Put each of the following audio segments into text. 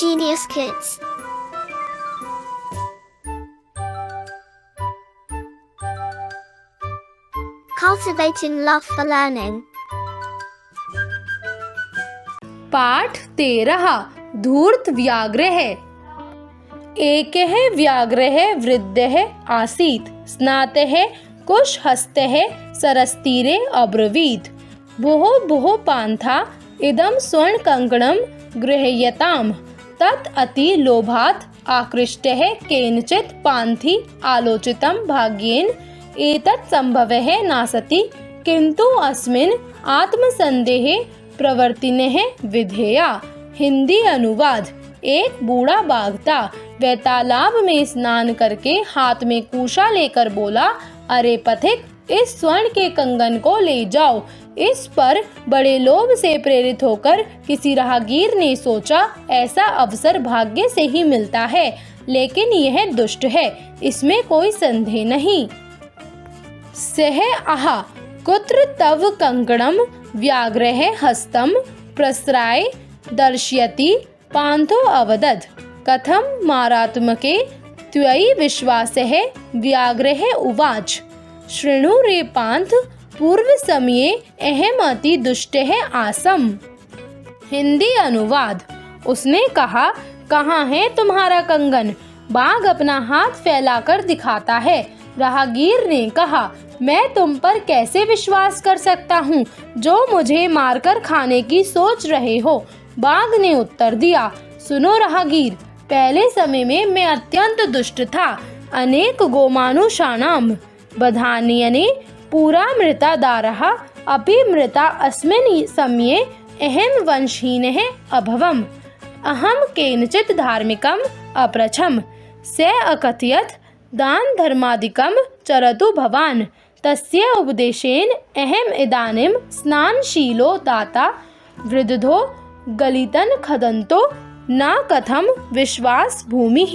Genius Kids. Cultivating love for learning. पाठ 13 धूर्त व्याघ्रः एकः व्याघ्रः वृद्धः आसीत् स्नातः कुशहस्तः सरसतीरे अब्रवीत् भोः भोः पान्था इदं स्वर्णकङ्कणं गृह्यताम् तत् अति लोभात् आकृष्टः केनचित् पान्थि आलोचितं भाग्येन एतत् संभवः नासति किन्तु अस्मिन् आत्मसन्देहे प्रवर्तिनः विधेया। हिंदी अनुवाद। एक बूढ़ा बाघ था। वह तालाब में स्नान करके हाथ में कूशा लेकर बोला, अरे पथिक, इस स्वर्ण के कंगन को ले जाओ। इस पर बड़े लोभ से प्रेरित होकर किसी राहगीर ने सोचा, ऐसा अवसर भाग्य से ही मिलता है, लेकिन यह दुष्ट है, इसमें कोई संदेह नहीं। सह आह कुत्र तव कंकणम व्याघ्रः हस्तं प्रस्राय दर्शयति पान्थो अवदत् कथं मारात्मके त्वयि विश्वासः व्याघ्रः उवाच शृणु रे पान्थ पूर्व समये अहम् अति दुष्टः आसम्। हिंदी अनुवाद। उसने कहा, कहाँ है तुम्हारा कंगन? बाघ अपना हाथ फैलाकर दिखाता है। राहगीर ने कहा, मैं तुम पर कैसे विश्वास कर सकता हूँ जो मुझे मारकर खाने की सोच रहे हो। बाघ ने उत्तर दिया, सुनो राहगीर, पहले समय में मैं अत्यंत दुष्ट था। अनेक गोमानुषाणाम बधान्यने पूरा मृता दारः अपि मृता अस्मिन् समये अहं वंशहीनः अभवम्। अहं केनचित् धार्मिकम् अपृच्छम्। स अकथयत् दान धर्मादिकं चरतु भवान्। तस्य उपदेशेन अहम् इदानीं स्नानशीलो दाता वृद्धो गलितं खदन्तो न कथम विश्वास भूमिः।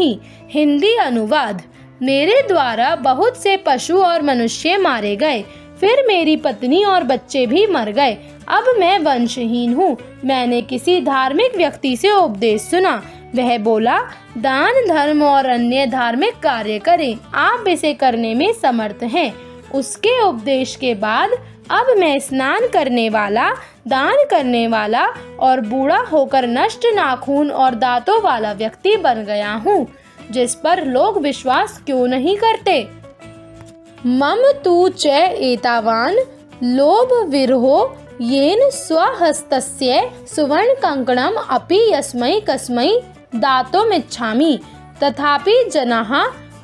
हिंदी अनुवाद। मेरे द्वारा बहुत से पशु और मनुष्य मारे गए, फिर मेरी पत्नी और बच्चे भी मर गए। अब मैं वंशहीन हूँ। मैंने किसी धार्मिक व्यक्ति से उपदेश सुना। वह बोला, दान धर्म और अन्य धार्मिक कार्य करें, आप इसे करने में समर्थ हैं। उसके उपदेश के बाद अब मैं स्नान करने वाला, दान करने वाला और बूढ़ा होकर नष्ट नाखून और दांतों वाला व्यक्ति बन गया हूँ, जिस पर लोग विश्वास क्यों नहीं करते। मम तु च एतावान लोभ विरहो येन स्वहस्तस्य सुवर्ण कंकणम अपि यस्मै कस्मै दातुमिच्छामि तथापि जनाः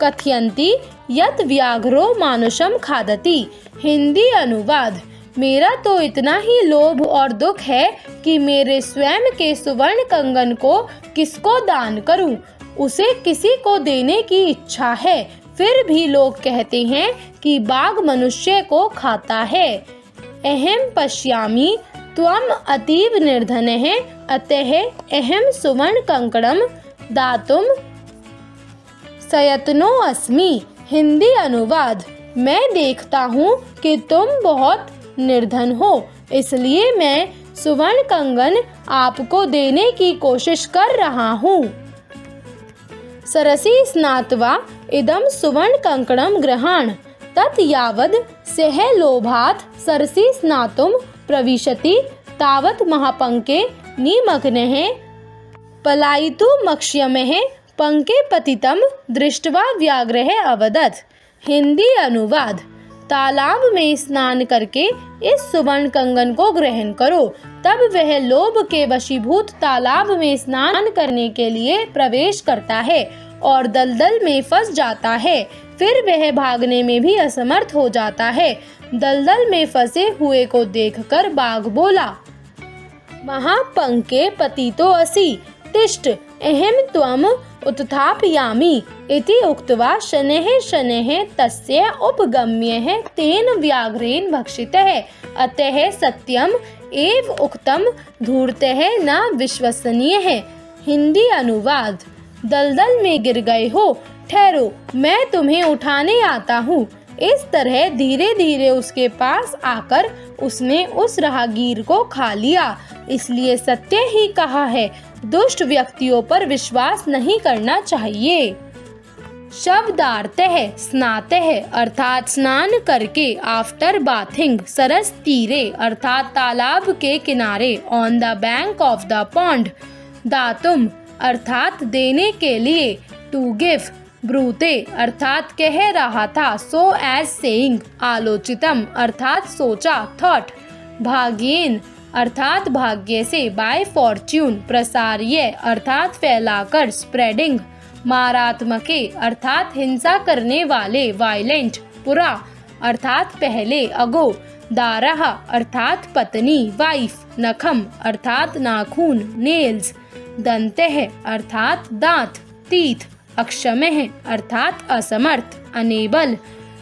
कथयन्ति यत् व्याघ्रो मानुषम खादति। हिंदी अनुवाद। मेरा तो इतना ही लोभ और दुख है कि मेरे स्वयं के सुवर्ण कंगन को किसको दान करूं। उसे किसी को देने की इच्छा है, फिर भी लोग कहते हैं कि बाघ मनुष्य को खाता है। अहम पश्यामि त्वम अतीव निर्धनः अतः अहम सुवर्ण कंकणम दातुम सयत्नो अस्मि। हिंदी अनुवाद। मैं देखता हूँ कि तुम बहुत निर्धन हो, इसलिए मैं सुवर्ण कंगन आपको देने की कोशिश कर रहा हूँ। सरसी स्नात्वा इदं सुवर्ण कंकणं गृहाण तत् यावद् सः लोभात् सरसी स्नातुं प्रविशति तावत् महापंके निमग्नः पलायितुमक्षयमः पंके पतितं दृष्ट्वा व्याघ्रः अवदत्। हिंदी अनुवाद। तालाब में स्नान करके इस सुवर्ण कंगन को ग्रहण करो। तब वह लोभ के वशीभूत तालाब में स्नान करने के लिए प्रवेश करता है और दलदल में फंस जाता है। फिर वह भागने में भी असमर्थ हो जाता है। दलदल में फंसे हुए को देखकर बाघ बोला, महापंके पतितो असि तिष्ठ अहं त्वम् उत्थापयामि इति उक्त्वा शनैः शनैः तस्य उपगम्यः तेन व्याघ्रेण भक्षितः। अतः सत्यम् एव उक्तं धूर्तः न विश्वसनीयः। हिंदी अनुवाद। दलदल में गिर गए हो, ठहरो, मैं तुम्हें उठाने आता हूँ। इस तरह धीरे धीरे उसके पास आकर उसने उस राहगीर को खा लिया। इसलिए सत्य ही कहा है, दुष्ट व्यक्तियों पर विश्वास नहीं करना चाहिए। शब्दार्थः स्नातः अर्थात स्नान करके, आफ्टर बाथिंग, सरस तीरे अर्थात तालाब के किनारे, on the bank of the pond, दातुम अर्थात देने के लिए, टू गिव, ब्रूते अर्थात कह रहा था, सो एज सेइंग, आलोचितम अर्थात सोचा, थॉट, भाग्येन अर्थात भाग्य से, बाय फॉर्च्यून, प्रसार्य अर्थात फैलाकर, स्प्रेडिंग, मारात्मके अर्थात हिंसा करने वाले, वायलेंट, पुरा अर्थात पहले, अगो, दारह अर्थात पत्नी, वाइफ, नखम अर्थात नाखून, नेल्स, दंतेः अर्थात दांत, तीथ, अक्षमः अर्थात असमर्थ, अनेबल,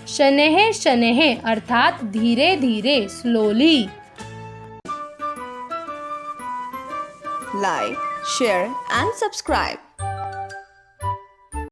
शनैः शनैः अर्थात धीरे धीरे, slowly. Like, share and subscribe.